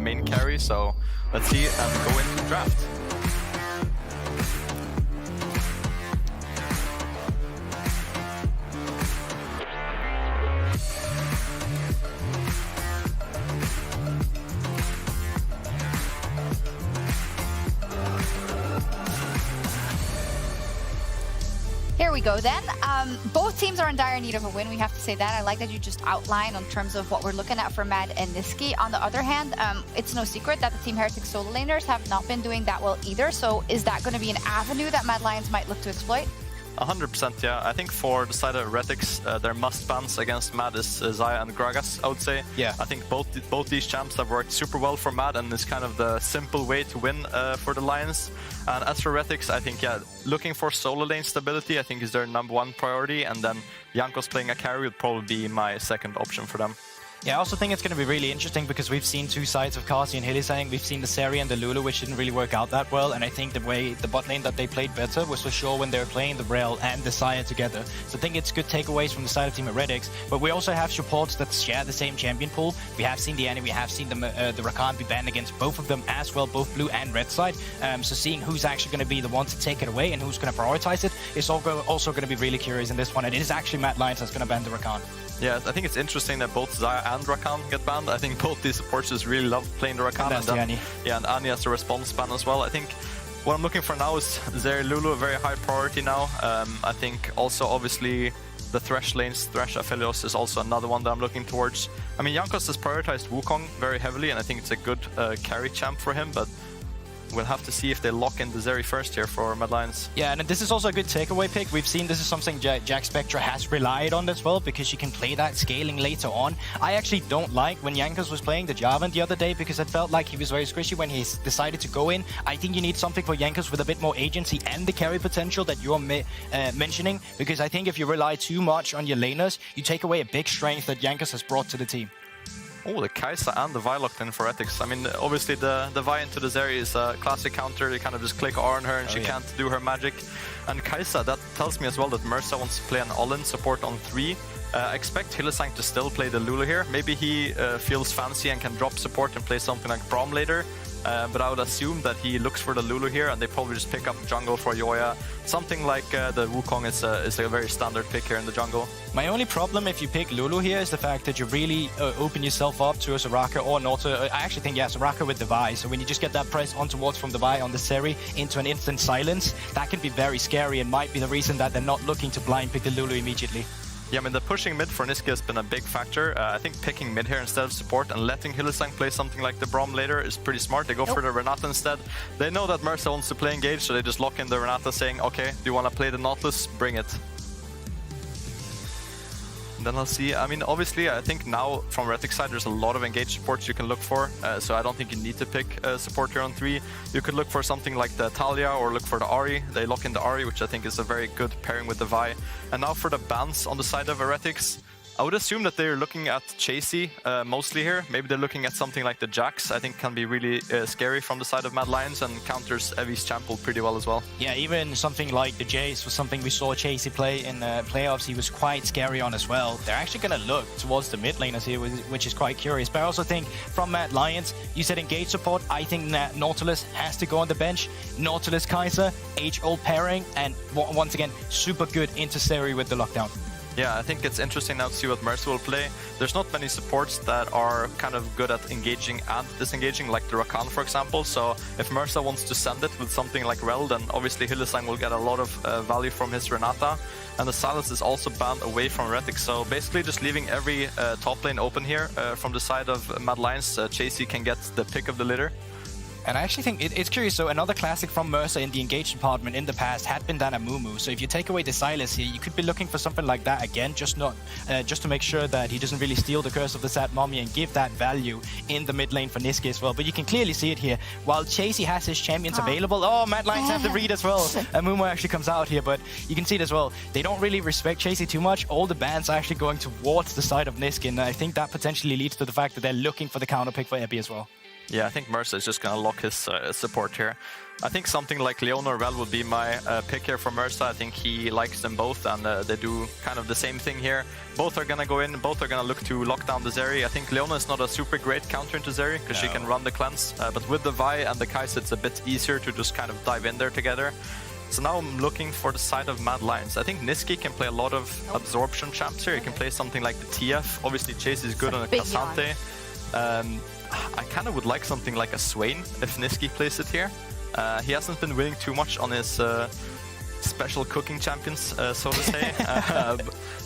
main carry, so let's see and go into the draft. Here we go then. Both teams are in dire need of a win, we have to say that. I like that you just outlined in terms of what we're looking at for Mad and Niski. On the other hand, it's no secret that the Team Heretics solo laners have not been doing that well either. So is that going to be an avenue that Mad Lions might look to exploit? 100%, yeah. I think for the side of Heretics, their must bans against Mad is Xayah and Gragas, I would say. Yeah. I think both these champs have worked super well for Mad and is kind of the simple way to win for the Lions. And as for Heretics, I think, yeah, looking for solo lane stability, I think is their #1 priority. And then Jankos playing a carry would probably be my second option for them. Yeah, I also think it's going to be really interesting because we've seen two sides of Kasi and Hylissang. We've seen the Seri and the Lulu, which didn't really work out that well. And I think the way the bot lane that they played better was for sure when they were playing the Rel and the Xayah together. So I think it's good takeaways from the side of Team Heretics. But we also have supports that share the same champion pool. We have seen the Annie, we have seen the Rakan be banned against both of them as well, both blue and red side. So seeing who's actually going to be the one to take it away and who's going to prioritize it is also going to be really curious in this one. And it is actually Mad Lions that's going to ban the Rakan. Yeah, I think it's interesting that both Xayah and Rakan get banned. I think both these supports just really love playing the Rakan. And then, yeah, and Annie has the response ban as well. I think what I'm looking for now is Zeri Lulu, a very high priority now. I think also obviously the Thresh lanes, Thresh Aphelios is also another one that I'm looking towards. I mean, Jankos has prioritized Wukong very heavily, and I think it's a good carry champ for him, but we'll have to see if they lock in the Zeri first here for Mad Lions. Yeah, and this is also a good takeaway pick. We've seen this is something Jack Spectra has relied on as well, because you can play that scaling later on. I actually don't like when Jankos was playing the Jarvan the other day, because it felt like he was very squishy when he decided to go in. I think you need something for Jankos with a bit more agency and the carry potential that you're mentioning, because I think if you rely too much on your laners, you take away a big strength that Jankos has brought to the team. Oh, the Kai'Sa and the Vi locked in for Heretics. I mean, obviously the Vi into the Zeri is a classic counter. You kind of just click R on her and she can't do her magic. And Kai'Sa, that tells me as well that Mersa wants to play an all-in support on 3. I expect Hylissang to still play the Lulu here. Maybe he feels fancy and can drop support and play something like Braum later. But I would assume that he looks for the Lulu here, and they probably just pick up jungle for Yoya. Something like the Wukong is a very standard pick here in the jungle. My only problem if you pick Lulu here is the fact that you really open yourself up to a Soraka or not. I actually think, yeah, Soraka with the Vi. So when you just get that press on towards from the Vi on the Seri into an instant silence, that can be very scary and might be the reason that they're not looking to blind pick the Lulu immediately. Yeah, I mean, the pushing mid for Niski has been a big factor. I think picking mid here instead of support and letting Hylissang play something like the Braum later is pretty smart. They go for the Renata instead. They know that Mersa wants to play engage, so they just lock in the Renata saying, okay, do you want to play the Nautilus? Bring it. And then I'll see. I mean, obviously, I think now from Heretics side, there's a lot of engage supports you can look for. So I don't think you need to pick support here on 3. You could look for something like the Talia or look for the Ahri. They lock in the Ahri, which I think is a very good pairing with the Vi. And now for the bans on the side of Heretics. I would assume that they're looking at Chasey mostly here. Maybe they're looking at something like the Jax. I think can be really scary from the side of Mad Lions and counters Evi's Chample pretty well as well. Yeah, even something like the Jace was something we saw Chasey play in playoffs. He was quite scary on as well. They're actually going to look towards the mid laners here, which is quite curious. But I also think from Mad Lions, you said engage support. I think that Nautilus has to go on the bench. Nautilus Kai'Sa, age-old pairing, and once again, super good into Seri with the lockdown. Yeah, I think it's interesting now to see what Mersa will play. There's not many supports that are kind of good at engaging and disengaging, like the Rakan, for example. So if Mersa wants to send it with something like Rel, then obviously Hylissang will get a lot of value from his Renata. And the Silence is also banned away from Heretics. So basically just leaving every top lane open here from the side of Mad Lions. Chasey can get the pick of the litter. And I actually think it's curious. So another classic from Mersa in the engaged department in the past had been Danamumu. So if you take away the Silas here, you could be looking for something like that again, just to make sure that he doesn't really steal the Curse of the Sad Mummy and give that value in the mid lane for Niski as well. But you can clearly see it here. While Chasey has his champions available, Mad Lions have the read as well. And Mumu actually comes out here, but you can see it as well. They don't really respect Chasey too much. All the bans are actually going towards the side of Niski, and I think that potentially leads to the fact that they're looking for the counter pick for Ebi as well. Yeah, I think Mercer is just going to lock his support here. I think something like Leona or Vel would be my pick here for Mercer. I think he likes them both, and they do kind of the same thing here. Both are going to go in, both are going to look to lock down the Zeri. I think Leona is not a super great counter into Zeri, because she can run the cleanse. But with the Vi and the Kai'Sa, it's a bit easier to just kind of dive in there together. So now I'm looking for the side of Mad Lions. I think Niski can play a lot of absorption champs here. He can play something like the TF. Obviously, Chase is good on a Cassante. I kind of would like something like a Swain if Niski plays it here. He hasn't been winning too much on his special cooking champions, so to say.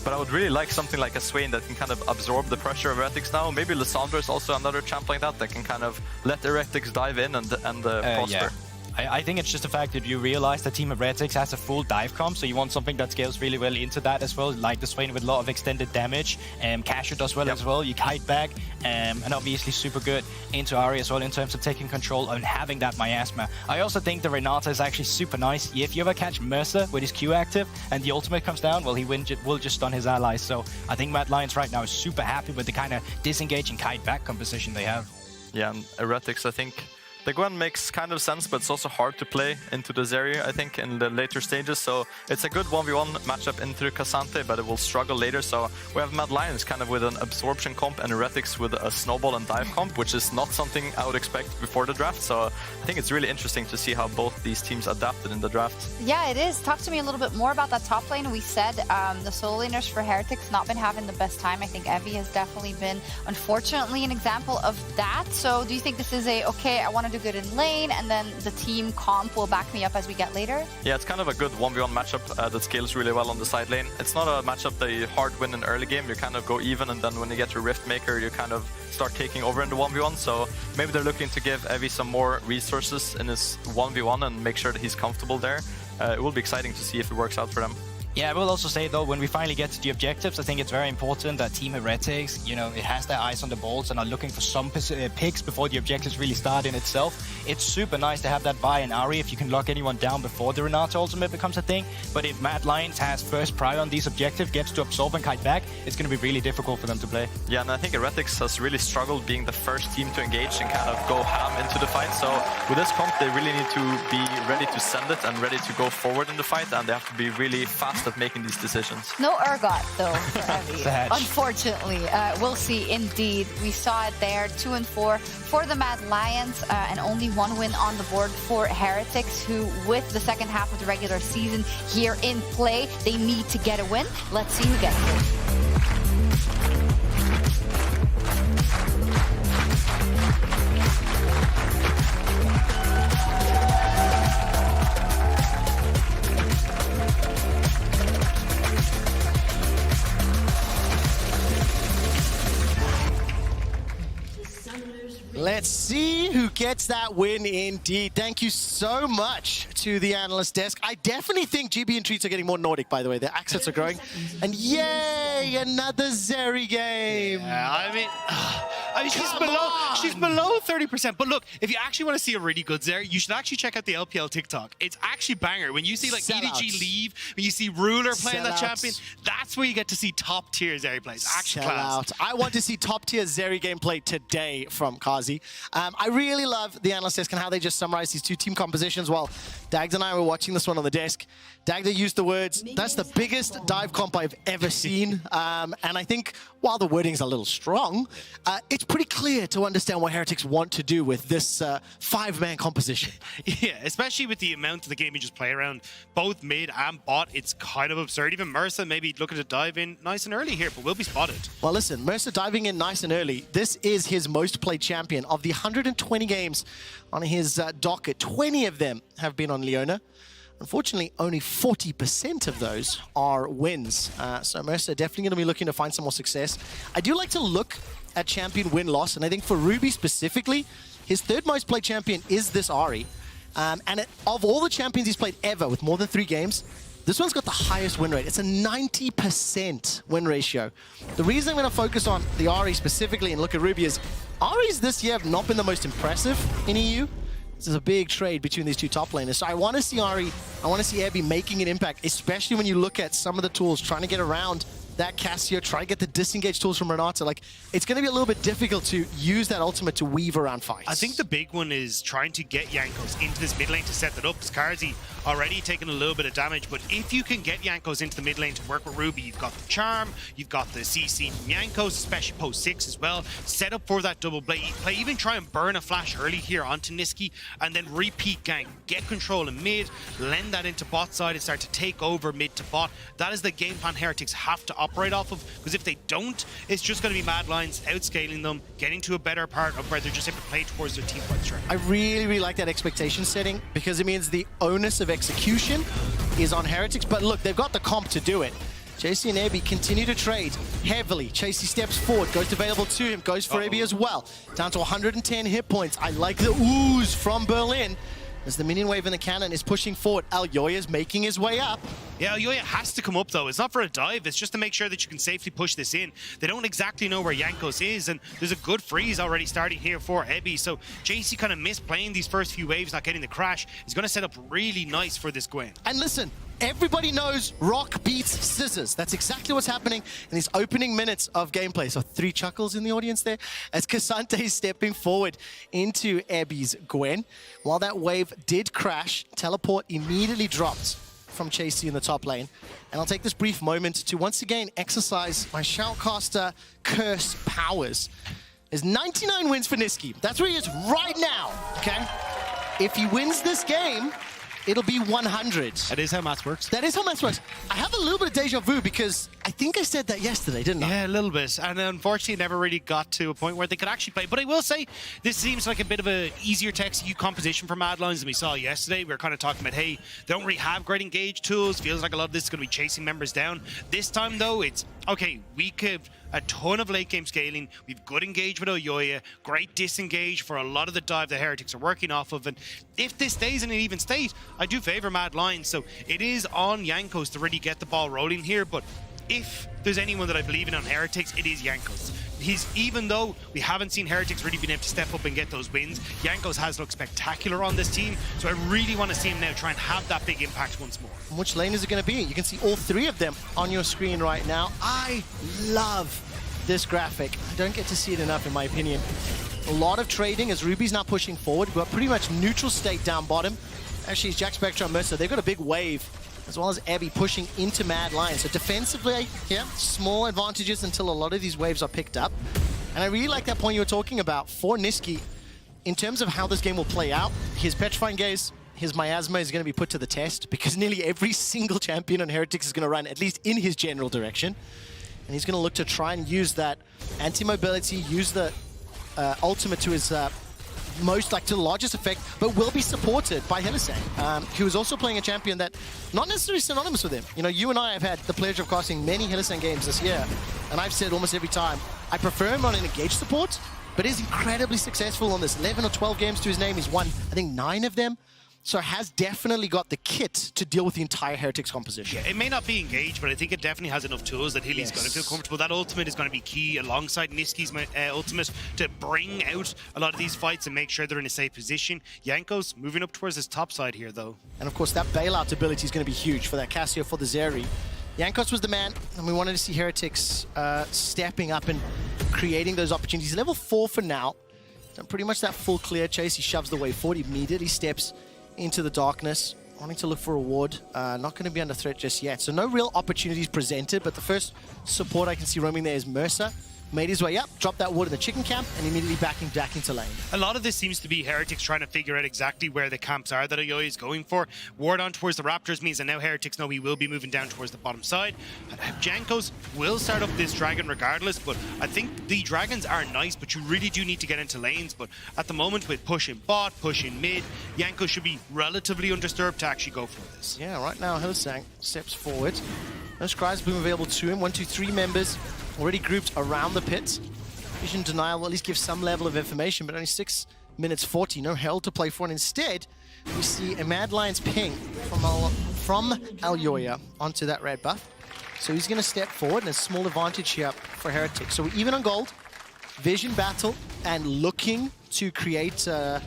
But I would really like something like a Swain that can kind of absorb the pressure of Heretics now. Maybe Lissandra is also another champ like that can kind of let Heretics dive in and prosper. Yeah. I think it's just the fact that you realize that Team Heretics has a full dive comp, so you want something that scales really well into that as well, like the Swain with a lot of extended damage. Cashew does well as well, you kite back, and obviously super good into Ahri as well in terms of taking control and having that miasma. I also think the Renata is actually super nice. If you ever catch Mercer with his Q active and the ultimate comes down, well, he will just stun his allies. So I think Mad Lions right now is super happy with the kind of disengage and kite back composition they have. Yeah, and Heretics, I think the Gwen makes kind of sense, but it's also hard to play into the Zeri, I think, in the later stages. So it's a good 1v1 matchup into Cassante, but it will struggle later. So we have Mad Lions kind of with an absorption comp and Heretics with a snowball and dive comp, which is not something I would expect before the draft. So I think it's really interesting to see how both these teams adapted in the draft. Yeah, it is. Talk to me a little bit more about that top lane. We said the solo laners for Heretics not been having the best time. I think Evie has definitely been, unfortunately, an example of that. So do you think this is okay, I want to do good in lane, and then the team comp will back me up as we get later? Yeah, it's kind of a good 1v1 matchup that scales really well on the side lane. It's not a matchup that you hard win in early game. You kind of go even, and then when you get your Rift Maker, you kind of start taking over in the 1v1. So maybe they're looking to give Evie some more resources in his 1v1 and make sure that he's comfortable there. It will be exciting to see if it works out for them. Yeah, I will also say though, when we finally get to the objectives, I think it's very important that Team Heretics, it has their eyes on the balls and are looking for some picks before the objectives really start in itself. It's super nice to have that Vi and Ahri if you can lock anyone down before the Renata ultimate becomes a thing. But if Mad Lions has first prior on these objectives, gets to absorb and kite back, it's going to be really difficult for them to play. Yeah, and I think Heretics has really struggled being the first team to engage and kind of go ham into the fight. So with this comp, they really need to be ready to send it and ready to go forward in the fight, and they have to be really fast at making these decisions. No Urgot though for Evie. Unfortunately, we'll see. Indeed, we saw it there, 2 and 4 for the Mad Lions, and only 1 win on the board for Heretics, who with the second half of the regular season here in play, they need to get a win. Let's see who gets it. Let's see who gets that win indeed. Thank you so much to the analyst desk. I definitely think GB and Treats are getting more Nordic, by the way. Their accents are growing. And yay, another Zeri game. Yeah, I mean she's below 30%. But look, if you actually want to see a really good Zeri, you should actually check out the LPL TikTok. It's actually banger. When you see like EDG leave, when you see Ruler playing that champion, that's where you get to see top tier Zeri plays. Actually class. I want to see top tier Zeri gameplay today from Kazi. I really love the analyst desk and how they just summarize these two team compositions. While Dags and I were watching this one on the desk, Dagda used the words, "That's the biggest dive comp I've ever seen." And I think while the wording's a little strong, it's pretty clear to understand what Heretics want to do with this 5-man composition. Yeah, especially with the amount of the game you just play around, both mid and bot, it's kind of absurd. Even Mercer maybe looking to dive in nice and early here, but will be spotted. Well, listen, Mercer diving in nice and early. This is his most played champion. Of the 120 games on his docket, 20 of them have been on Leona. Unfortunately, only 40% of those are wins. So Mercer definitely going to be looking to find some more success. I do like to look at champion win-loss, and I think for Ruby specifically, his third most played champion is this Ahri. Of all the champions he's played ever with more than 3 games, this one's got the highest win rate. It's a 90% win ratio. The reason I'm going to focus on the Ahri specifically and look at Ruby is Ahri's this year have not been the most impressive in EU. This is a big trade between these two top laners. So I want to see Ahri, I want to see Abby making an impact, especially when you look at some of the tools trying to get around that Cassio, try to get the disengage tools from Renata. Like, it's going to be a little bit difficult to use that ultimate to weave around fights. I think the big one is trying to get Jankos into this mid lane to set that up. Skarzi already taking a little bit of damage, but if you can get Jankos into the mid lane to work with Ruby, you've got the charm, you've got the CC from Jankos, especially post 6 as well. Set up for that double play, even try and burn a flash early here onto Niski, and then repeat gank. Get control in mid, lend that into bot side and start to take over mid to bot. That is the game plan Heretics have to operate off of, because if they don't, it's just going to be Mad Lions outscaling them, getting to a better part of where they're just able to play towards their team fight strength. I really, really like that expectation setting, because it means the onus of execution is on Heretics. But look, they've got the comp to do it. JC and Ebby continue to trade heavily. Chasey steps forward, goes available to him, goes for Ebby as well. Down to 110 hit points. I like the ooze from Berlin as the minion wave in the cannon is pushing forward. Alyoya's making his way up. Yeah, Alyoya has to come up though. It's not for a dive, it's just to make sure that you can safely push this in. They don't exactly know where Jankos is, and there's a good freeze already starting here for Ebby. So JC kind of missed playing these first few waves, not getting the crash. He's going to set up really nice for this Gwen. And listen, everybody knows rock beats scissors. That's exactly what's happening in these opening minutes of gameplay. So 3 chuckles in the audience there as Cassante is stepping forward into Ebby's Gwen. While that wave did crash, teleport immediately dropped from Chasey in the top lane. And I'll take this brief moment to once again exercise my Shoutcaster curse powers. There's 99 wins for Niski. That's where he is right now, okay? If he wins this game, it'll be 100. That is how maths works. That is how maths works. I have a little bit of deja vu because I think I said that yesterday, didn't I? Yeah, a little bit. And unfortunately, never really got to a point where they could actually play. But I will say, this seems like a bit of a easier to execute composition for Mad Lions than we saw yesterday. We were kind of talking about, hey, they don't really have great engage tools. Feels like a lot of this is going to be chasing members down. This time, though, it's, okay, we could a ton of late game scaling. We've good engage with Alyoya, great disengage for a lot of the dive the Heretics are working off of. And if this stays in an even state, I do favor Mad Lions. So it is on Jankos to really get the ball rolling here. But if there's anyone that I believe in on Heretics, it is Jankos. Even though we haven't seen Heretics really been able to step up and get those wins, Jankos has looked spectacular on this team. So I really want to see him now try and have that big impact once more. And which lane is it going to be? You can see all 3 of them on your screen right now. I love this graphic. I don't get to see it enough, in my opinion. A lot of trading as Ruby's now pushing forward. We've got pretty much neutral state down bottom. Actually, it's Jack Spectre and Mercer. They've got a big wave, as well as Abby pushing into Mad Lions. So defensively, yeah, small advantages until a lot of these waves are picked up. And I really like that point you were talking about for Niski. In terms of how this game will play out, his Petrifying Gaze, his Miasma is going to be put to the test because nearly every single champion on Heretics is going to run at least in his general direction. And he's going to look to try and use that anti-mobility, use the ultimate to his to the largest effect, but will be supported by Hylissang, who is also playing a champion that not necessarily synonymous with him. You know, you and I have had the pleasure of casting many Hylissang games this year, and I've said almost every time, I prefer him on an engage support, but is incredibly successful on this. 11 or 12 games to his name. He's won, I think, 9 of them. So has definitely got the kit to deal with the entire Heretics composition. Yeah, it may not be engaged, but I think it definitely has enough tools that Hilly's going to feel comfortable. That ultimate is going to be key alongside Niski's ultimate to bring out a lot of these fights and make sure they're in a safe position. Jankos moving up towards his top side here, though. And of course, that bailout ability is going to be huge for that Cassio, for the Zeri. Jankos was the man, and we wanted to see Heretics stepping up and creating those opportunities. Level 4 for now. Done pretty much that full clear chase. He shoves the way forward, immediately steps into the darkness, wanting to look for a ward. Not going to be under threat just yet. So no real opportunities presented, but the first support I can see roaming there is Mercer. Made his way up, dropped that ward in the chicken camp, and immediately backing back into lane. A lot of this seems to be Heretics trying to figure out exactly where the camps are that Alyoya is going for. Ward on towards the Raptors means that now Heretics know he will be moving down towards the bottom side. Jankos will start up this dragon regardless, but I think the dragons are nice, but you really do need to get into lanes. But at the moment, with pushing bot, pushing mid, Jankos should be relatively undisturbed to actually go for this. Yeah, right now Hylissang steps forward. No Scribes being available to him. 1, 2, 3 members already grouped around the pit. Vision Denial will at least give some level of information, but only 6 minutes 40. No hell to play for. And instead, we see a Mad Lions ping from Alyoya onto that red buff. So he's going to step forward, and a small advantage here for Heretics. So we're even on gold. Vision battle, and looking to create a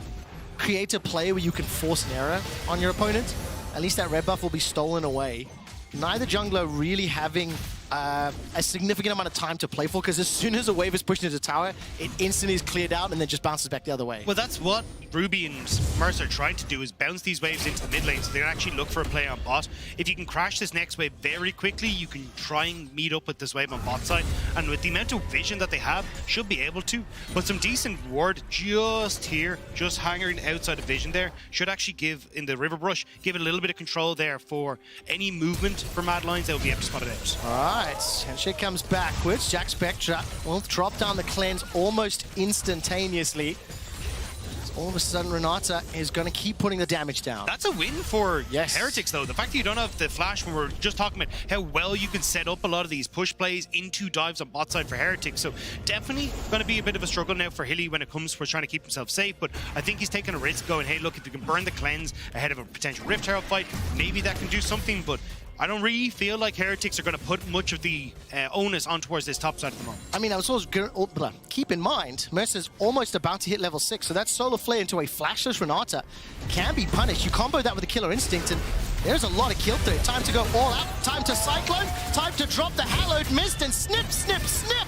play where you can force an error on your opponent. At least that red buff will be stolen away. Neither jungler really having a significant amount of time to play for, because as soon as a wave is pushed into the tower, it instantly is cleared out and then just bounces back the other way. Well, that's what Ruby and Mercer are trying to do, is bounce these waves into the mid lane so they can actually look for a play on bot. If you can crash this next wave very quickly, you can try and meet up with this wave on bot side, and with the amount of vision that they have, should be able to. But some decent ward just here, just hanging outside of vision there, should actually give, in the river brush, give it a little bit of control there for any movement for Mad Lions. They'll be able to spot it out. Alright, Handshake comes backwards. Jack Spectra will drop down the cleanse almost instantaneously. All of a sudden, Renata is going to keep putting the damage down. That's a win for Heretics, though. The fact that you don't have the flash, when we're just talking about how well you can set up a lot of these push plays into dives on bot side for Heretics. So definitely going to be a bit of a struggle now for Hilly when it comes to trying to keep himself safe. But I think he's taking a risk going, hey, look, if you can burn the cleanse ahead of a potential Rift Herald fight, maybe that can do something. But I don't really feel like Heretics are going to put much of the onus on towards this top side at the moment. I mean, I was also going to keep in mind, Mercer's almost about to hit level 6, so that solar flare into a flashless Renata can be punished. You combo that with a killer instinct, and there's a lot of kill through. Time to go all out, time to cyclone, time to drop the hallowed mist, and snip, snip, snip!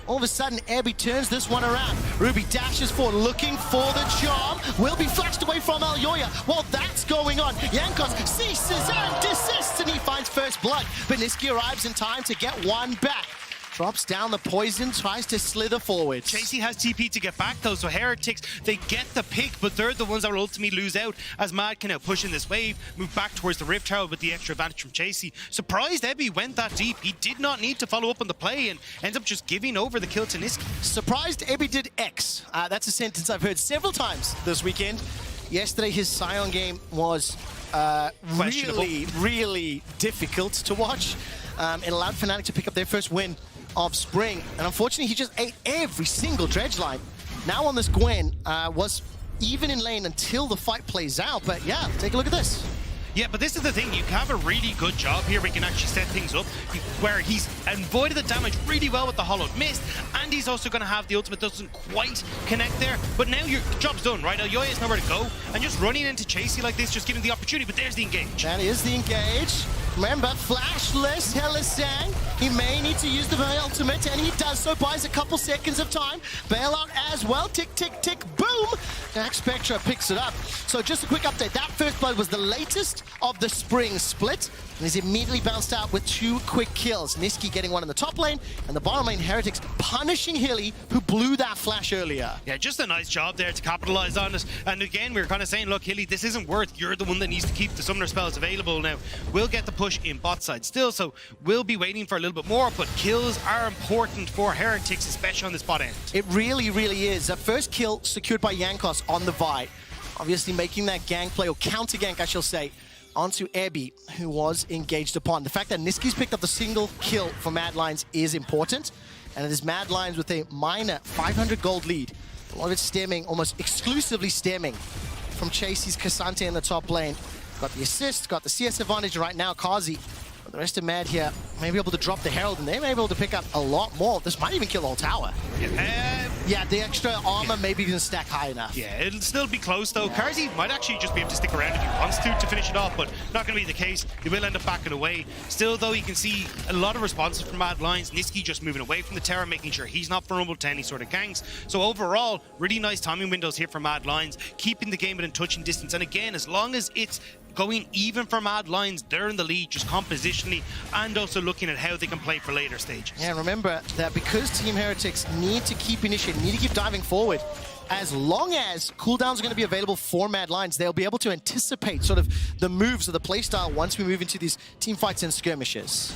All of a sudden, Abby turns this one around. Ruby dashes forward, looking for the charm. Will be flashed away from Alyoya. While that's going on, Jankos ceases and desists, and he finds first blood. But Niski arrives in time to get one back. Drops down the poison, tries to slither forward. Chasey has TP to get back, though, so Heretics, they get the pick, but they're the ones that will ultimately lose out, as Mad can now push in this wave, move back towards the Rift Herald with the extra advantage from Chasey. Surprised Ebby went that deep. He did not need to follow up on the play and ends up just giving over the kill to Niski. Surprised Ebby did X. That's a sentence I've heard several times this weekend. Yesterday, his Sion game was really difficult to watch. It allowed Fnatic to pick up their first win of spring, and unfortunately he just ate every single dredge line. Now on this Gwen was even in lane until the fight plays out, but yeah, take a look at this. Yeah, but this is the thing, you have a really good job here where you can actually set things up, where he's avoided the damage really well with the Hollowed Mist, and he's also going to have the ultimate doesn't quite connect there, but now your job's done, right? Alyoya is nowhere to go, and just running into Chasey like this, just giving the opportunity, but there's the engage. That is the engage. Remember, flashless Helisang. He may need to use the ultimate, and he does so, buys a couple seconds of time. Bailout as well, tick, tick, tick, boom! Jack Spectra picks it up. So just a quick update, that first blood was the latest of the spring split, and he's immediately bounced out with 2 quick kills. Niski getting one in the top lane, and the bottom lane Heretics punishing Hilly, who blew that flash earlier. Yeah, just a nice job there to capitalize on it. And again, we were kind of saying, look, Hilly, this isn't worth. You're the one that needs to keep the summoner spells available now. We'll get the push in bot side still, so we'll be waiting for a little bit more, but kills are important for Heretics, especially on this bot end. It really, really is. That first kill secured by Jankos on the Vi, obviously making that gank play, or counter gank I shall say, onto Abby, who was engaged upon. The fact that Niski's picked up the single kill for Mad Lions is important, and it is Mad Lions with a minor 500 gold lead. A lot of it stemming, almost exclusively stemming from Chasey's Cassante in the top lane. Got the assist, got the CS advantage right now, Kazi. But the rest of Mad here may be able to drop the Herald, and they may be able to pick up a lot more. This might even kill the whole tower. Yeah, the extra armor maybe doesn't stack high enough. Yeah, it'll still be close though. Kazi might actually just be able to stick around if he wants to finish it off, but not going to be the case. He will end up backing away. Still though, you can see a lot of responses from Mad Lions. Niski just moving away from the tower, making sure he's not vulnerable to any sort of ganks. So overall, really nice timing windows here for Mad Lions, keeping the game within touching distance. And again, as long as it's going even for Mad Lions, they're in the lead just compositionally, and also looking at how they can play for later stages. Yeah, remember that because Team Heretics need to keep initiating, need to keep diving forward, as long as cooldowns are going to be available for Mad Lions, they'll be able to anticipate sort of the moves of the playstyle once we move into these team fights and skirmishes.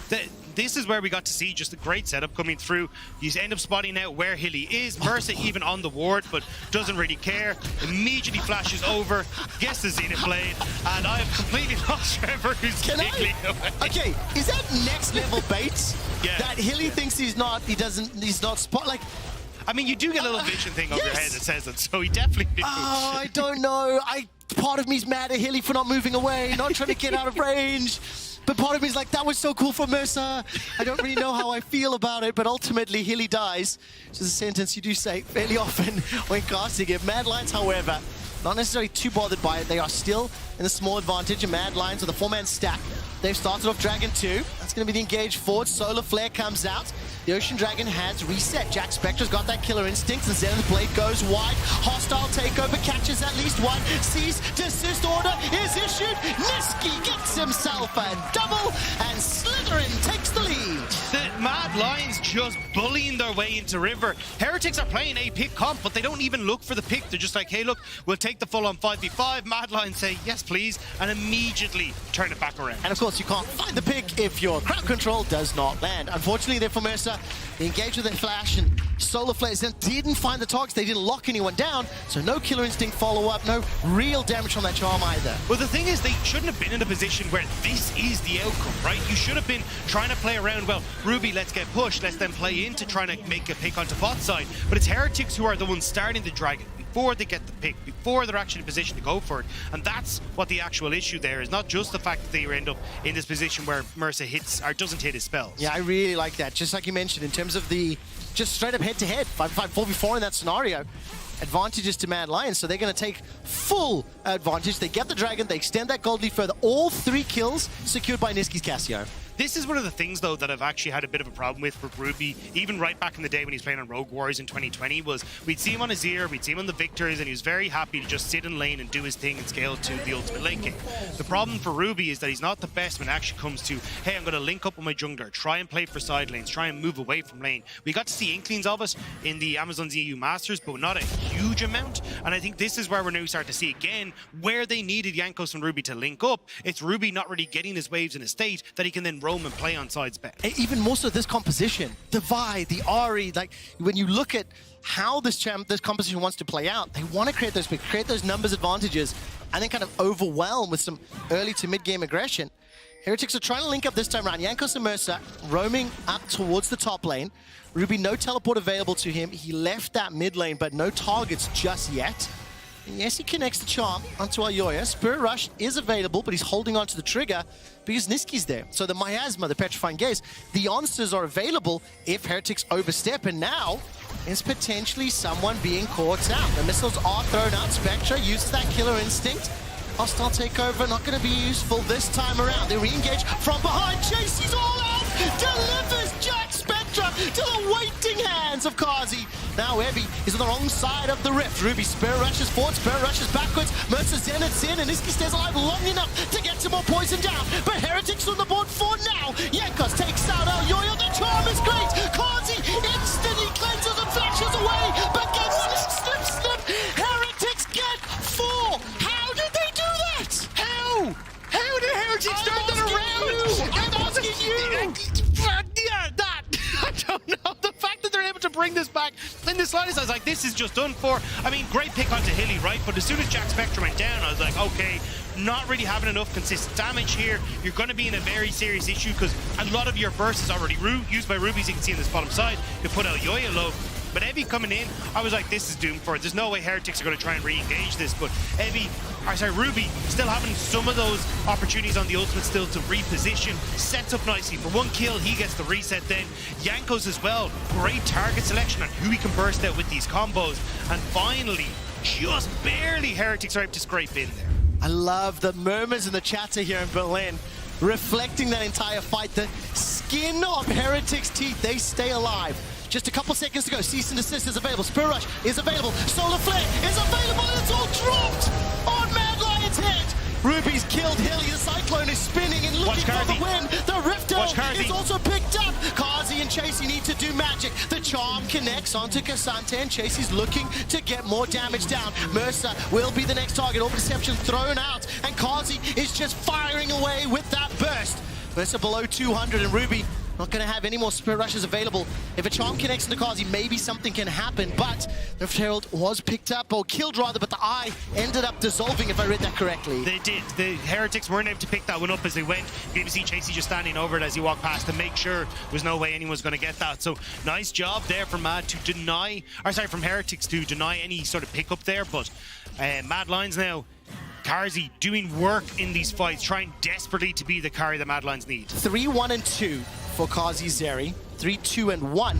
This is where we got to see just a great setup coming through. You end up spotting out where Hilly is. Mercer even on the ward, but doesn't really care. Immediately flashes over, gets the Zenith Blade, and I have completely lost Trevor, who's giggling away. Okay, is that next level bait? Yeah. That Hilly thinks he's not spot, like... I mean, you do get a little vision thing over your head that says it, so he definitely knew. Oh, I don't know. Part of me's mad at Hilly for not moving away, not trying to get out of range. But part of me is like, that was so cool for Mercer. I don't really know how I feel about it, but ultimately Hilly dies. Which is a sentence you do say fairly often when casting it. Mad Lions, however, not necessarily too bothered by it. They are still in a small advantage. And Mad Lions with a 4-man stack. They've started off Dragon 2. That's going to be the engaged forward. Solar Flare comes out. The Ocean Dragon has reset. Jack Spectra's got that killer instinct, and Zenith Blade goes wide. Hostile takeover catches at least one. Cease, desist order is issued. Niski gets himself a double, and Slytherin takes the lead. The Mad Lions just bullying their way into River. Heretics are playing a pick comp, but they don't even look for the pick. They're just like, hey, look, we'll take the full on 5v5. Mad Lions say, yes, please, and immediately turn it back around. And of course, you can't find the pick if your crowd control does not land. Unfortunately, there for Mercer, they engaged with their flash, and Solar Flares then didn't find the targets. They didn't lock anyone down, so no killer instinct follow-up, no real damage from that charm either. Well, the thing is, they shouldn't have been in a position where this is the outcome, right? You should have been trying to play around, well, Ruby, let's get pushed, let's then play into trying to make a pick onto bot side. But it's Heretics who are the ones starting the Dragon before they get the pick, before they're actually in position to go for it. And that's what the actual issue there is, not just the fact that they end up in this position where Mercer hits or doesn't hit his spells. Yeah, I really like that. Just like you mentioned, in terms of the just straight up head-to-head, 5v5, 4v4 in that scenario. Advantages to Mad Lions, so they're going to take full advantage. They get the Dragon, they extend that gold lead further. All 3 kills secured by Niski's Casio. This is one of the things, though, that I've actually had a bit of a problem with Ruby, even right back in the day when he was playing on Rogue Warriors in 2020, was we'd see him on Azir, we'd see him on the Victors, and he was very happy to just sit in lane and do his thing and scale to the ultimate lane game. The problem for Ruby is that he's not the best when it actually comes to, hey, I'm going to link up with my jungler, try and play for side lanes, try and move away from lane. We got to see inklings of it in the Amazon's EU Masters, but not a huge amount, and I think this is where we're now starting to see again where they needed Jankos and Ruby to link up. It's Ruby not really getting his waves in a state that he can then roam and play on sides bet. Even more so this composition, the Vi, the Ahri, like when you look at how this composition wants to play out, they want to create those picks, create those numbers advantages, and then kind of overwhelm with some early to mid-game aggression. Heretics are trying to link up this time around. Jankos and Mercer roaming up towards the top lane. Ruby, no teleport available to him. He left that mid lane, but no targets just yet. And yes, he connects the charm onto Ayoya. Spirit Rush is available, but he's holding onto the trigger because Niski's there. So the Miasma, the Petrifying Gaze, the answers are available if Heretics overstep, and now is potentially someone being caught out. The missiles are thrown out. Spectra uses that killer instinct. Hostile takeover not going to be useful this time around. They re-engage from behind. Chasey's all out. Delivers Jack Spectra to the waiting hands of Kazi. Now Evie is on the wrong side of the rift. Ruby Spirit rushes forward, Spirit rushes backwards. Mercer Zenith's in, and Niski stays alive long enough to get some more poison down. But Heretics on the board for now. Jankos takes out Ayoya. The charm is great. Kazi instantly cleanses and flashes away, but gets snip. Heretics get 4. How did they do that? How did Heretics turn that around? I'm asking you. Yeah, that. I don't know. The fact that they're able to bring this back in the slightest, I was like, this is just done for. I mean, great pick onto Hilly, right? But as soon as Jack Spectre went down, I was like, okay, not really having enough consistent damage here. You're going to be in a very serious issue because a lot of your burst is already used by Rubies. You can see on this bottom side. You put out Yoya low. But Evie coming in, I was like, this is doomed for it. There's no way Heretics are going to try and re-engage this. But Ruby still having some of those opportunities on the ultimate still to reposition. Sets up nicely. For 1 kill, he gets the reset then. Jankos as well. Great target selection on who he can burst out with these combos. And finally, just barely, Heretics are able to scrape in there. I love the murmurs in the chatter here in Berlin, reflecting that entire fight. The skin of Heretics' teeth, they stay alive. Just a couple seconds to go. Cease and desist is available. Spirit Rush is available. Solar Flare is available, and it's all dropped on Mad Lion's head. Ruby's killed Hilly. The Cyclone is spinning and looking for the win. The Rifter is also picked up. Kazi and Chasey need to do magic. The charm connects onto Cassante, and Chasey's looking to get more damage down. Mercer will be the next target. Orb Deception thrown out, and Kazi is just firing away with that burst. Mercer below 200, and Ruby not going to have any more Spirit Rushes available. If a charm connects into Kazi, maybe something can happen, but the Herald was picked up, or killed rather, but the eye ended up dissolving, if I read that correctly. They did. The Heretics weren't able to pick that one up as they went. You can see Chasey just standing over it as he walked past to make sure there's no way anyone's going to get that. So nice job there from from Heretics to deny any sort of pickup there, but Mad Lions now, Karzi doing work in these fights, trying desperately to be the carry the Mad Lions need. 3-1-2 for Kazi Zeri. 3-2-1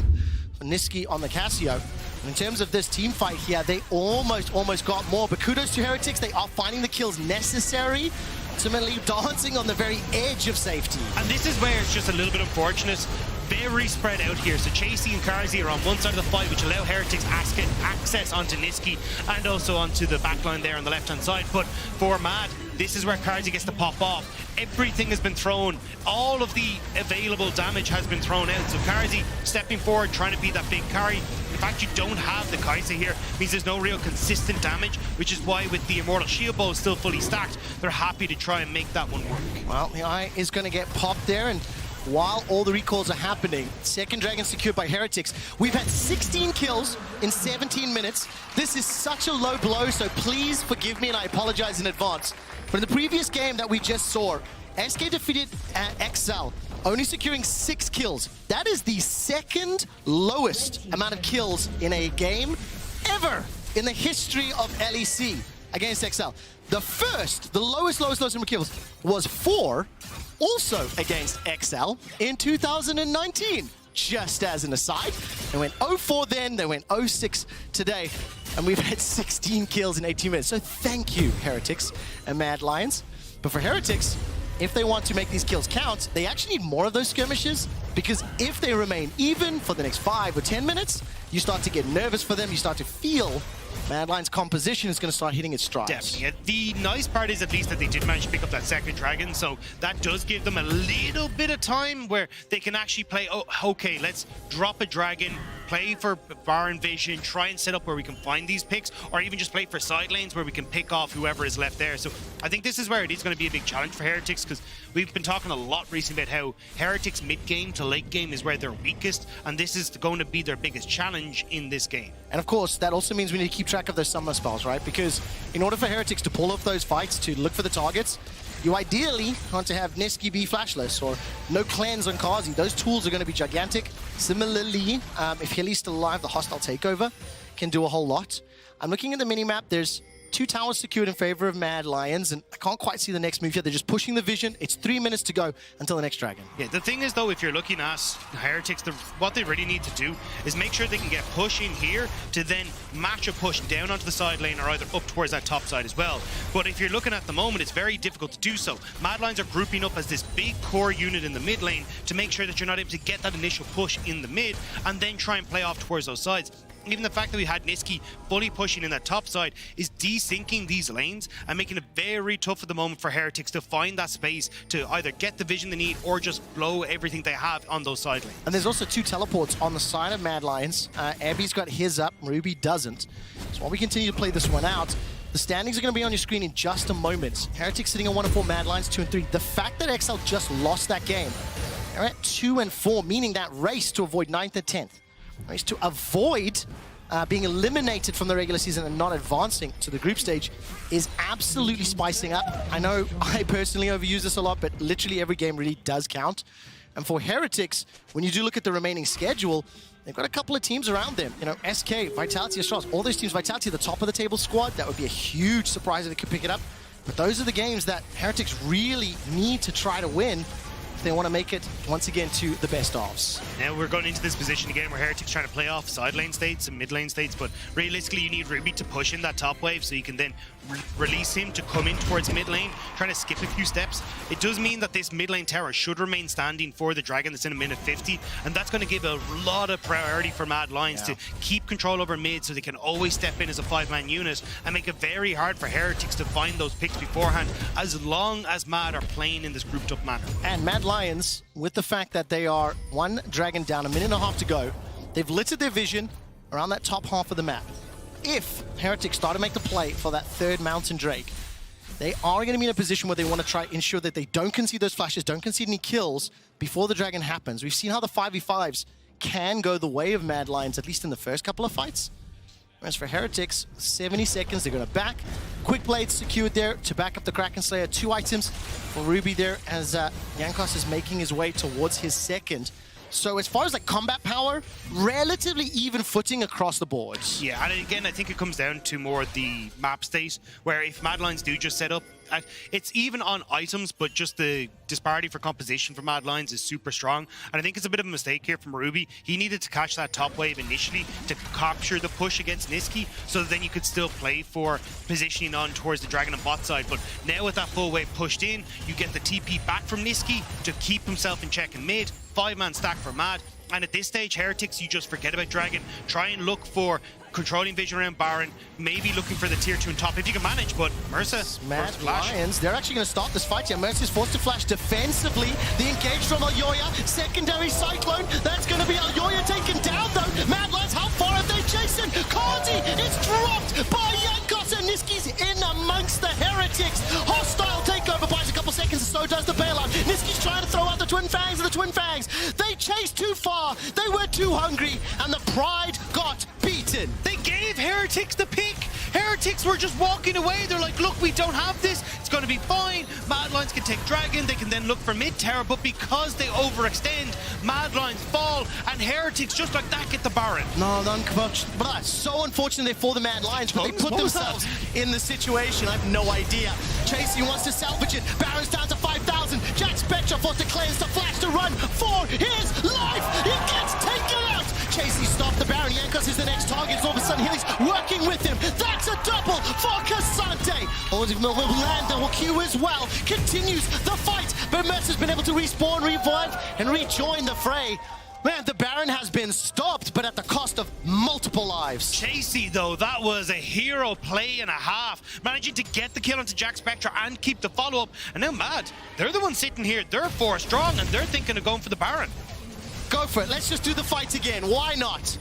for Niski on the Casio. In terms of this team fight here, they almost got more, but kudos to Heretics. They are finding the kills necessary, ultimately dancing on the very edge of safety. And this is where it's just a little bit unfortunate. Very spread out here. So Chasey and Karzi are on one side of the fight, which allow Heretics access onto Niski and also onto the backline there on the left-hand side. But for Mad, this is where Karzi gets to pop off. Everything has been thrown. All of the available damage has been thrown out. So Karzi stepping forward, trying to be that big carry. The fact you don't have the Kaisa here means there's no real consistent damage, which is why with the Immortal Shield Bow still fully stacked, they're happy to try and make that one work. Well, the eye is going to get popped there, and while all the recalls are happening, second dragon secured by Heretics. We've had 16 kills in 17 minutes. This is such a low blow, so please forgive me and I apologize in advance. But in the previous game that we just saw, SK defeated XL, only securing 6 kills. That is the second lowest amount of kills in a game ever in the history of LEC against XL. The first, the lowest number of kills was 4, also against XL in 2019. Just as an aside, they went 0-4 then, they went 0-6 today, and we've had 16 kills in 18 minutes. So thank you, Heretics and Mad Lions. But for Heretics, if they want to make these kills count, they actually need more of those skirmishes, because if they remain even for the next 5 or 10 minutes, you start to get nervous for them, you start to feel Mad Lions' composition is going to start hitting its strides. Definitely. The nice part is at least that they did manage to pick up that second dragon, so that does give them a little bit of time where they can actually play, oh, okay, let's drop a dragon, play for Baron Vision, try and set up where we can find these picks, or even just play for side lanes where we can pick off whoever is left there. So I think this is where it is going to be a big challenge for Heretics, because we've been talking a lot recently about how Heretics mid-game to late game is where they're weakest, and this is going to be their biggest challenge in this game. And of course, that also means we need to keep track of those summoner spells, right? Because in order for Heretics to pull off those fights, to look for the targets, you ideally want to have Niski be flashless or no cleanse on Kazi. Those tools are going to be gigantic. Similarly, if Hilly's still alive, the hostile takeover can do a whole lot. I'm looking at the minimap. There's 2 towers secured in favor of Mad Lions, and I can't quite see the next move yet. They're just pushing the vision. It's 3 minutes to go until the next dragon. Yeah, the thing is, though, if you're looking at Heretics, what they really need to do is make sure they can get push in here to then match a push down onto the side lane or either up towards that top side as well. But if you're looking at the moment, it's very difficult to do so. Mad Lions are grouping up as this big core unit in the mid lane to make sure that you're not able to get that initial push in the mid and then try and play off towards those sides. Even the fact that we had Niski fully pushing in that top side is desyncing these lanes and making it very tough at the moment for Heretics to find that space to either get the vision they need or just blow everything they have on those side lanes. And there's also 2 teleports on the side of Mad Lions. Abby's got his up, Ruby doesn't. So while we continue to play this one out, the standings are going to be on your screen in just a moment. Heretics sitting on 1-4, Mad Lions 2-3. The fact that XL just lost that game, they're at 2-4, meaning that race to avoid 9th and 10th. Race to avoid being eliminated from the regular season and not advancing to the group stage is absolutely spicing up. I know I personally overuse this a lot, but literally every game really does count. And for Heretics, when you do look at the remaining schedule, they've got a couple of teams around them. You know, SK, Vitality, Astralis, all those teams. Vitality, the top of the table squad, that would be a huge surprise if they could pick it up. But those are the games that Heretics really need to try to win. They want to make it once again to the best ofs. Now we're going into this position again where Heretics trying to play off side lane states and mid lane states, but realistically you need Ruby to push in that top wave so you can then release him to come in towards mid lane, trying to skip a few steps. It does mean that this mid lane tower should remain standing for the dragon that's in a minute 50, and that's going to give a lot of priority for Mad Lions to keep control over mid so they can always step in as a 5-man unit and make it very hard for Heretics to find those picks beforehand as long as Mad are playing in this grouped up manner. And Mad Lions, with the fact that they are 1 dragon down, 1.5 minutes to go, they've littered their vision around that top half of the map. If Heretics start to make the play for that 3rd Mountain Drake, they are going to be in a position where they want to try to ensure that they don't concede those flashes, don't concede any kills before the dragon happens. We've seen how the 5v5s can go the way of Mad Lions, at least in the first couple of fights. Whereas for Heretics, 70 seconds, they're going to back. Quick Blade secured there to back up the Kraken Slayer. 2 items for Ruby there as Yankos is making his way towards his 2nd. So as far as like combat power, relatively even footing across the boards. Yeah, and again, I think it comes down to more the map state, where if Mad Lions do just set up It's even on items, but just the disparity for composition for Mad Lions is super strong. And I think it's a bit of a mistake here from Ruby. He needed to catch that top wave initially to capture the push against Niski, so that then you could still play for positioning on towards the Dragon and bot side. But now with that full wave pushed in, you get the TP back from Niski to keep himself in check in mid. 5-man stack for Mad. And at this stage, Heretics, you just forget about Dragon. Try and look for controlling vision around Baron, maybe looking for the tier 2 on top if you can manage, but Mercer, Mad first flash. Lions, they're actually going to start this fight here. Mercer's forced to flash defensively. The engage from Alyoya, secondary Cyclone. That's going to be Alyoya taken down though. Mad Lions, how far have they chased him? Kazi is dropped by Jankos, and Niski's in amongst the Heretics. Hostile takeover, buys a couple seconds, and so does the bailout. Niski's trying to throw out the Twin Fangs, and the Twin Fangs, they chased too far. They were too hungry, and the Pride got beaten. They gave Heretics the pick. Heretics were just walking away. They're like, look, we don't have this. It's going to be fine. Mad Lions can take Dragon. They can then look for mid tower. But because they overextend, Mad Lions fall. And Heretics, just like that, get the Baron. No, but that's so unfortunate for the Mad Lions, but they put themselves in the situation. I have no idea. Chasey wants to salvage it. Baron's down to 5,000. Jack Spectre forced to cleanse the flash to run for his life. He gets taken out. Chasey stopped the Baron. Jankos is the next target. All of a sudden, Healy's working with him. That's a double for Cassante. Will land the Q as well. Continues the fight, but Mercer's been able to respawn, revive, and rejoin the fray. Man, the Baron has been stopped, but at the cost of multiple lives. Chasey, though, that was a hero play and a half. Managing to get the kill onto Jack Spectre and keep the follow-up. And now Mad, they're the ones sitting here. They're 4 strong, and they're thinking of going for the Baron. Go for it. Let's just do the fight again. Why not?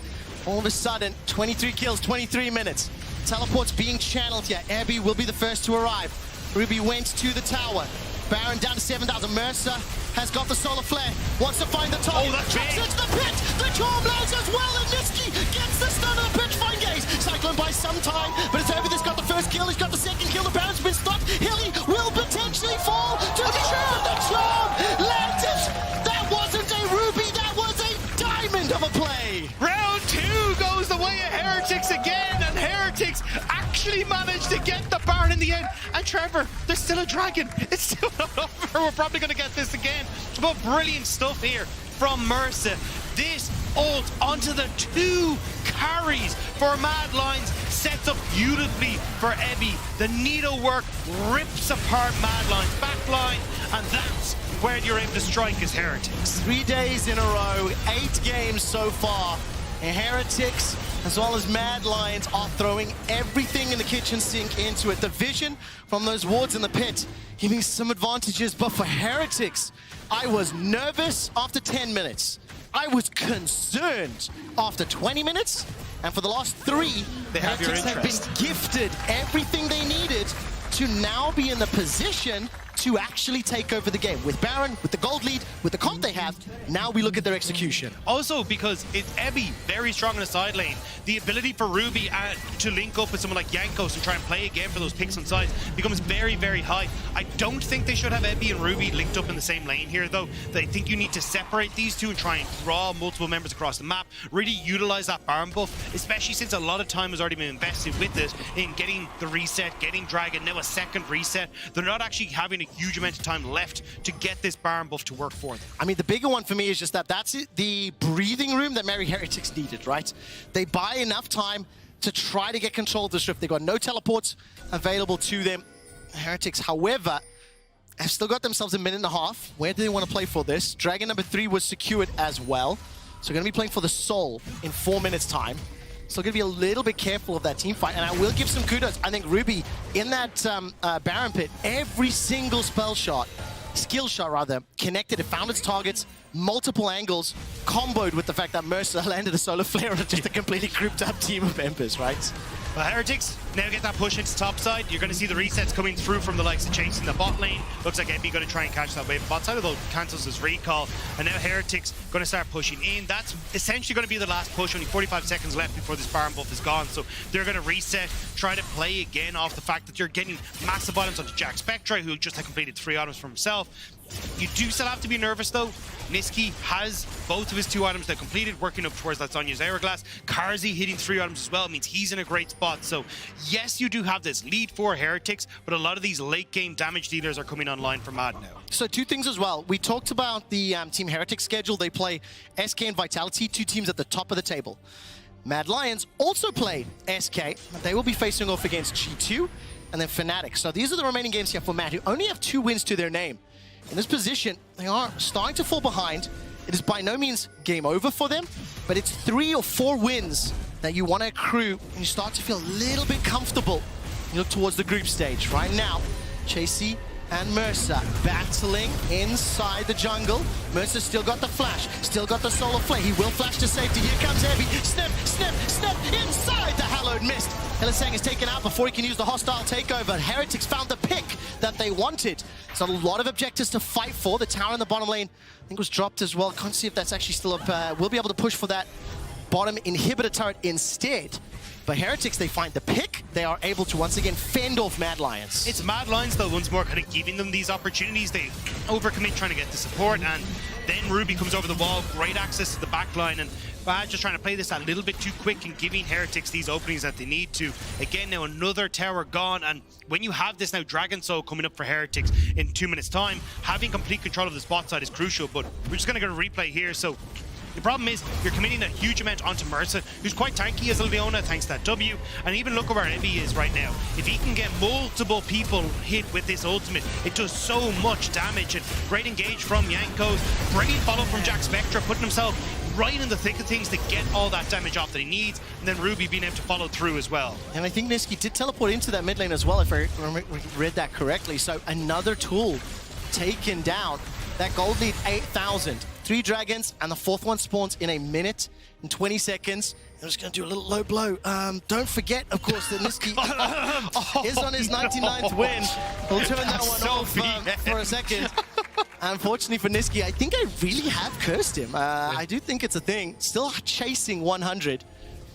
All of a sudden, 23 kills, 23 minutes. Teleports being channeled here. Abby will be the first to arrive. Ruby went to the tower. Baron down to 7,000. Mercer has got the solar flare. Wants to find the target. Oh, that's big. It's the pit. The charm lands as well. And Niski gets the stun of the pitch. Fine gaze. Cyclone buys some time, but it's over. He's got the first kill. He's got the second kill. The Baron's been stopped. Hilly will potentially fall to the charm. The charm lands it. That wasn't a Ruby. That was a diamond of a play. Round 2 goes the way of Heretics again, and Heretics actually managed to get the Baron in the end. And Trevor, there's still a Dragon. It's still not over. We're probably going to get this again. But brilliant stuff here from Mercer. This ult onto the 2 carries for Mad Lions sets up beautifully for Ebby. The needlework rips apart Mad Lions backline, and that's where you're able to strike as Heretics. 3 days in a row, 8 games so far. And Heretics, as well as Mad Lions, are throwing everything in the kitchen sink into it. The vision from those wards in the pit giving some advantages, but for Heretics, I was nervous after 10 minutes. I was concerned after 20 minutes, and for the last 3, They have your Heretics have interest. been gifted everything they needed to now be in the position to actually take over the game. With Baron, with the gold lead, with the comp they have, now we look at their execution. Also, because it's Ebby very strong in the side lane, the ability for Ruby to link up with someone like Jankos and try and play again for those picks on sides becomes very, very high. I don't think they should have Ebby and Ruby linked up in the same lane here, though. I think you need to separate these two and try and draw multiple members across the map, really utilize that Baron buff, especially since a lot of time has already been invested with it in getting the reset, getting Dragon, now a second reset. They're not actually having a huge amount of time left to get this Baron buff to work for them. I mean, the bigger one for me is just that that's the breathing room that Merry Heretics needed, right? They buy enough time to try to get control of this rift. They've got no teleports available to them. Heretics, however, have still got themselves a minute and a half. Where do they want to play for this? Dragon number 3 was secured as well. So going to be playing for the Soul in 4 minutes time. So going to be a little bit careful of that team fight. And I will give some kudos. I think Ruby, in that Baron pit, every single skill shot, connected. It found its targets, multiple angles, comboed with the fact that Mercer landed a solar flare on just a completely grouped up team of members, right? Well, Heretics now get that push into top side. You're going to see the resets coming through from the likes of Chase in the bot lane. Looks like Ebby going to try and catch that wave bot side, although cancels his recall. And now Heretics going to start pushing in. That's essentially going to be the last push. Only 45 seconds left before this Baron buff is gone. So they're going to reset, try to play again off the fact that you're getting massive items onto Jack Spectre, who just had completed 3 items for himself. You do still have to be nervous, though. Niski has both of his 2 items that completed, working up towards that Sonya's Hourglass. Karzi hitting 3 items as well means he's in a great spot. So yes, you do have this lead for Heretics, but a lot of these late game damage dealers are coming online for Mad now. So two things as well. We talked about the Team Heretics schedule. They play SK and Vitality, two teams at the top of the table. Mad Lions also played SK, but they will be facing off against G2 and then Fnatic. So these are the remaining games here for Mad, who only have 2 wins to their name. In this position, they are starting to fall behind. It is by no means game over for them, but it's 3 or 4 wins that you want to accrue, and you start to feel a little bit comfortable. You look towards the group stage. Right now, Chasey and Mercer battling inside the jungle. Mercer's still got the flash, still got the solar flare. He will flash to safety. Here comes Heavy. Snip, snip, snip inside the hallowed mist. LEC is taken out before he can use the hostile takeover. Heretics found the pick that they wanted. So a lot of objectives to fight for. The tower in the bottom lane, I think, was dropped as well. Can't see if that's actually still up. We'll be able to push for that bottom inhibitor turret instead. But Heretics, they find the pick. They are able to once again fend off Mad Lions. It's Mad Lions, though, once more kind of giving them these opportunities. They overcommit trying to get the support, and then Ruby comes over the wall, great access to the back line, and Vods just trying to play this a little bit too quick and giving Heretics these openings that they need to. Again, now another tower gone, and when you have this now Dragon Soul coming up for Heretics in 2 minutes' time, having complete control of the spot side is crucial, but we're just going to get a replay here. So the problem is you're committing a huge amount onto Mercer, who's quite tanky as a Leona thanks to that W, and even look at where Ebby is right now. If he can get multiple people hit with this ultimate, it does so much damage, and great engage from Jankos, great follow from Jack Spectra, putting himself right in the thick of things to get all that damage off that he needs, and then Ruby being able to follow through as well. And I think Nisqy did teleport into that mid lane as well, if I read that correctly. So another tool taken down. That gold lead 8,000. 3 dragons, and the 4th one spawns in 1 minute and 20 seconds. I'm just going to do a little low blow. Don't forget, of course, that Nisqy is on his 99th win. We'll turn that one off for a second. Unfortunately for Nisqy, I think I really have cursed him. I do think it's a thing. Still chasing 100.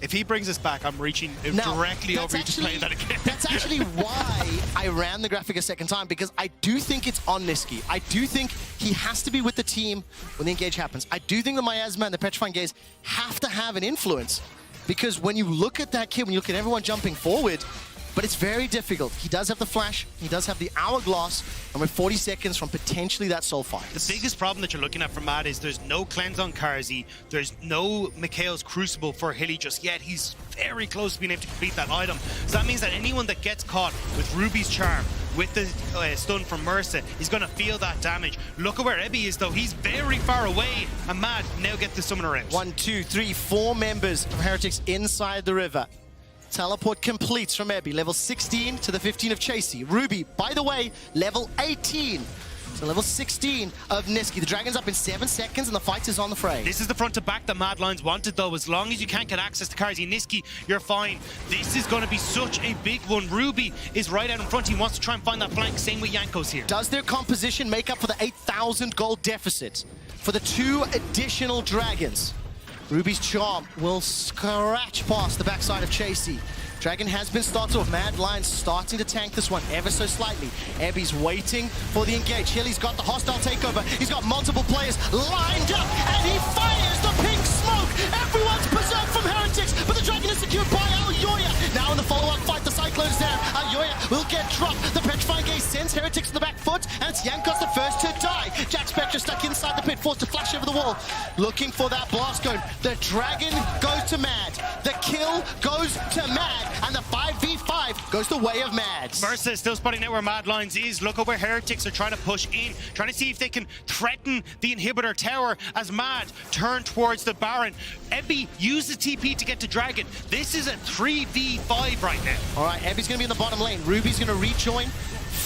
If he brings us back, I'm reaching directly over you to play that again. That's actually why I ran the graphic a second time, because I do think it's on Nisqy. I do think he has to be with the team when the engage happens. I do think the Miasma and the Petrifying Gaze have to have an influence, because when you look at that kid, when you look at everyone jumping forward, but it's very difficult. He does have the flash, he does have the hourglass, and we're 40 seconds from potentially that Soulfire. The biggest problem that you're looking at for Mad is there's no cleanse on Karzi, there's no Mikhail's Crucible for Hilly just yet. He's very close to being able to complete that item. So that means that anyone that gets caught with Ruby's Charm, with the stun from Mercer, is going to feel that damage. Look at where Ebby is, though. He's very far away, and Mad now get the summoner out. 1, 2, 3, 4 members of Heretics inside the river. Teleport completes from Ebby, level 16 to the 15 of Chasey. Ruby, by the way, level 18. So level 16 of Nisqy. The Dragon's up in 7 seconds and the fight is on the fray. This is the front to back that Mad Lions wanted, though. As long as you can't get access to Karzi and Nisqy, you're fine. This is going to be such a big one. Ruby is right out in front. He wants to try and find that flank. Same with Jankos here. Does their composition make up for the 8,000 gold deficit for the 2 additional Dragons? Ruby's Charm will scratch past the backside of Chasey. Dragon has been started off. Mad Lions starting to tank this one ever so slightly. Ebby's waiting for the engage. Hilly's got the hostile takeover. He's got multiple players lined up, and he fires the pink smoke. Everyone's berserked from Heretics, but the Dragon is secured by Aoyoya. Now in the follow-up fight, the Cyclone's there. Aoyoya will get dropped. The Petrifying Gaze sends Heretics to the back foot, and it's Jankos the first to die. Jack Spectra stuck inside the pit, forced to flash over the wall, looking for that blast cone. The Dragon goes to Mad. The kill goes to Mad. And the 5v5 goes the way of Mad. Mercer is still spotting out where Mad Lions is. Look at where Heretics are trying to push in, trying to see if they can threaten the inhibitor tower as Mad turn towards the Baron. Ebby used the TP to get to Dragon. This is a 3v5 right now. All right, Ebby's going to be in the bottom lane. Ruby's going to rejoin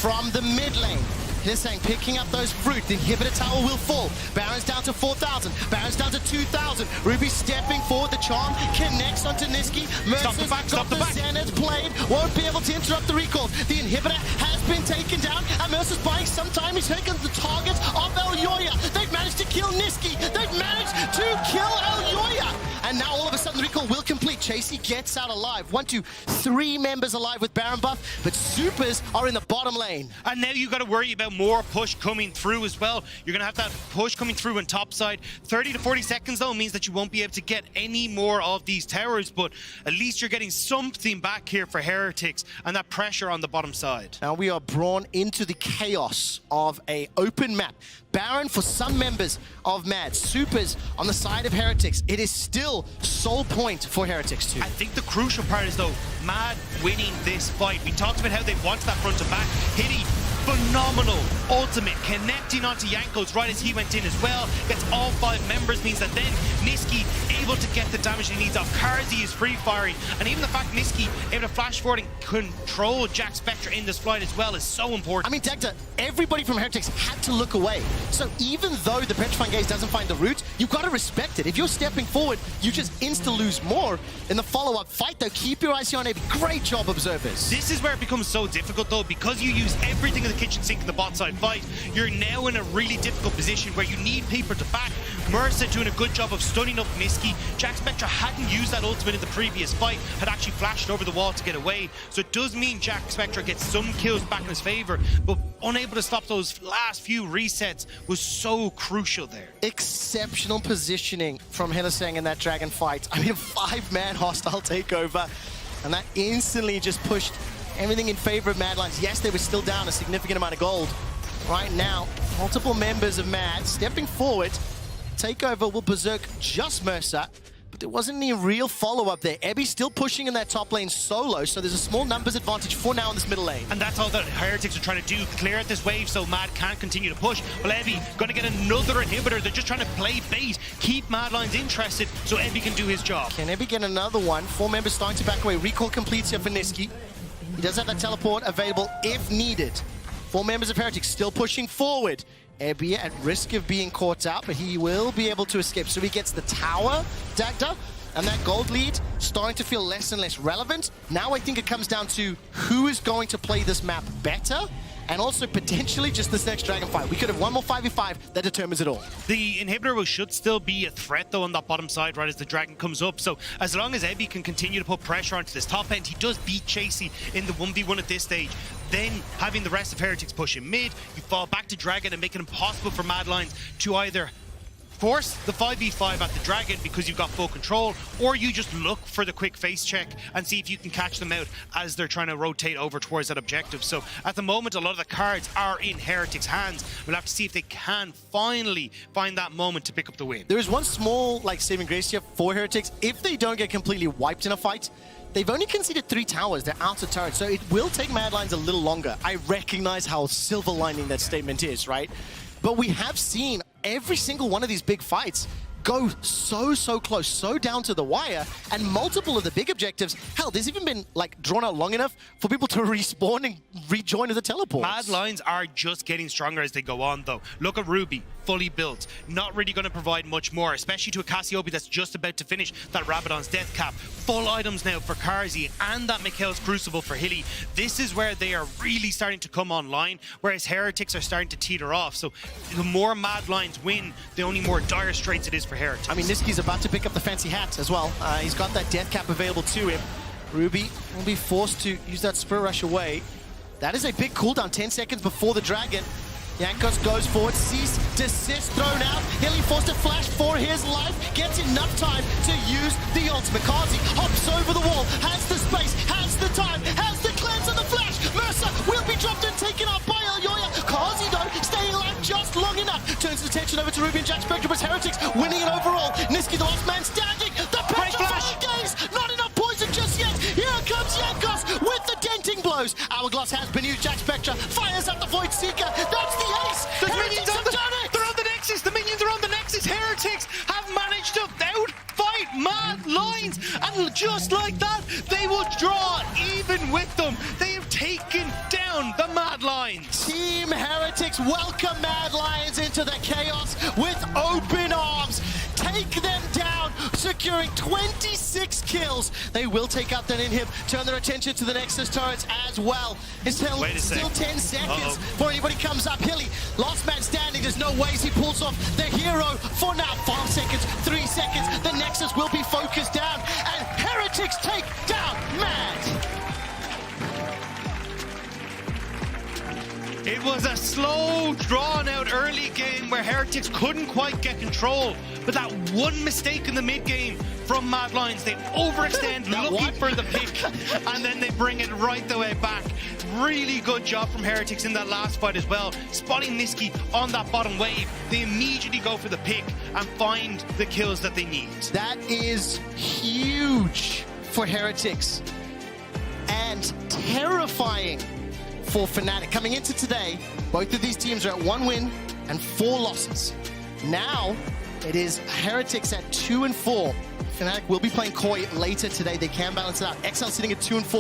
from the mid lane. Hissang picking up those fruit. The inhibitor tower will fall. Baron's down to 4,000. Baron's down to 2,000. Ruby stepping forward. The charm connects onto Nisqy. Mercer's got the Zenith blade. Won't be able to interrupt the recall. The inhibitor has been taken down, and Mercer's buying some time. He's taken the target of Aoyoya. They've managed to kill Nisqy. They've managed to kill Aoyoya. And now all of a sudden the recall will complete. Chasey gets out alive. 1, 2, 3 members alive with Baron buff, but Supers are in the bottom lane. And now you've got to worry about more push coming through as well. You're going to have that push coming through on top side. 30 to 40 seconds though means that you won't be able to get any more of these towers, but at least you're getting something back here for Heretics and that pressure on the bottom side. Now we are drawn into the chaos of a open map. Baron for some members of Mad, Supers on the side of Heretics. It is still sole point for Heretics too. I think the crucial part is though, Mad winning this fight. We talked about how they want that front to back. Hitty, phenomenal ultimate, connecting onto Jankos right as he went in as well. Gets all 5 members, means that then Nisqy able to get the damage he needs off. Carzzy is free firing, and even the fact Nisqy able to flash forward and control Jack Spectre in this flight as well is so important. I mean, Dagda, everybody from Heretics had to look away. So even though the Petrifying Gaze doesn't find the route, you've got to respect it. If you're stepping forward, you just insta-lose more. In the follow-up fight, though, keep your eyes here on Ebi. Great job, observers. This is where it becomes so difficult, though, because you use everything in the kitchen sink in the bot side fight. You're now in a really difficult position where you need people to back. Mercer doing a good job of stunning up Nisqy. Jack Spectre hadn't used that ultimate in the previous fight, had actually flashed over the wall to get away. So it does mean Jack Spectre gets some kills back in his favor, but unable to stop those last few resets was so crucial there. Exceptional positioning from Hylissang in that dragon fight. I mean, a 5-man hostile takeover, and that instantly just pushed everything in favor of Mad Lions. Yes, they were still down a significant amount of gold. Right now, multiple members of Mad stepping forward. Takeover will berserk just Mercer, but there wasn't any real follow-up there. Ebi still pushing in that top lane solo, so there's a small numbers advantage for now in this middle lane. And that's all that Heretics are trying to do, clear out this wave so Mad can't continue to push. Well, Ebi going to get another inhibitor. They're just trying to play bait, keep Mad Lions interested so Ebi can do his job. Can Ebi get another one? 4 members starting to back away. Recall completes here for Nisqy. He does have that teleport available if needed. 4 members of Heretics still pushing forward. Ebi at risk of being caught out, but he will be able to escape. So he gets the tower, Dagda, and that gold lead starting to feel less and less relevant. Now I think it comes down to who is going to play this map better, and also potentially just this next dragon fight. We could have one more 5v5 that determines it all. The inhibitor should still be a threat though on that bottom side right as the dragon comes up. So as long as Ebi can continue to put pressure onto this top end, he does beat Chasey in the 1v1 at this stage. Then having the rest of Heretics push in mid, you fall back to dragon and make it impossible for Mad Lions to either force the 5v5 at the dragon because you've got full control, or you just look for the quick face check and see if you can catch them out as they're trying to rotate over towards that objective. So at the moment, a lot of the cards are in Heretics' hands. We'll have to see if they can finally find that moment to pick up the win. There is one small saving grace here for Heretics. If they don't get completely wiped in a fight, they've only conceded 3 towers. They're out of turrets, so it will take Mad Lions a little longer. I recognize how silver lining that statement is, right? But we have seen every single one of these big fights go so close, so down to the wire, and multiple of the big objectives, hell, there's even been drawn out long enough for people to respawn and rejoin to the teleports. Mad Lions are just getting stronger as they go on though. Look at Ruby, fully built, not really going to provide much more, especially to a Cassiope that's just about to finish that Rabadon's death cap. Full items now for Carzzy and that Mikhail's Crucible for Hilly. This is where they are really starting to come online, whereas Heretics are starting to teeter off. So the more Mad Lions win, the only more dire straits it is for Heretics. I mean, Nisqy's about to pick up the fancy hat as well. He's got that death cap available to him. Ruby will be forced to use that Spirit Rush away. That is a big cooldown, 10 seconds before the dragon. Jankos goes forward, cease, desist thrown out. Hilly forced to flash for his life, gets enough time to use the ultimate. Carzzy hops over the wall, has the space, has the time, has the cleanse and the flash. Mercer will be dropped and taken up by Elyoya. Carzzy though, staying alive just long enough. Turns the attention over to Ruby and Jack Spectre, but Heretics winning it overall. Nisqy the last man standing. The Petrifying Gaze, not enough poison just yet. Here comes Jankos with the denting blows. Hourglass has been used. Jack Spectre fires up the Void Seeker. That's the ace. There's minions on they're on the Nexus. The minions are on the Nexus. Heretics have managed to outfight Mad Lions, and just like that, they will draw even with them. They have taken down the Mad Lions. Team Heretics welcome Mad Lions into the chaos with open arms. Take them down. Secure securing 26 kills. They will take out that inhib, turn their attention to the Nexus turrets as well. It's still 10 seconds before anybody comes up. Hilly, last man standing, there's no ways he pulls off the hero for now. 5 seconds, 3 seconds, the Nexus will be focused down, and Heretics take down Mad. It was a slow, drawn-out early game where Heretics couldn't quite get control. But that one mistake in the mid-game from Mad Lions, they overextend looking for the pick, and then they bring it right the way back. Really good job from Heretics in that last fight as well. Spotting Niski on that bottom wave, they immediately go for the pick and find the kills that they need. That is huge for Heretics and terrifying for Fnatic. Coming into today, both of these teams are at 1 win and 4 losses. Now, it is Heretics at 2 and 4. Fnatic will be playing Koi later today. They can balance it out. XL sitting at 2 and 4.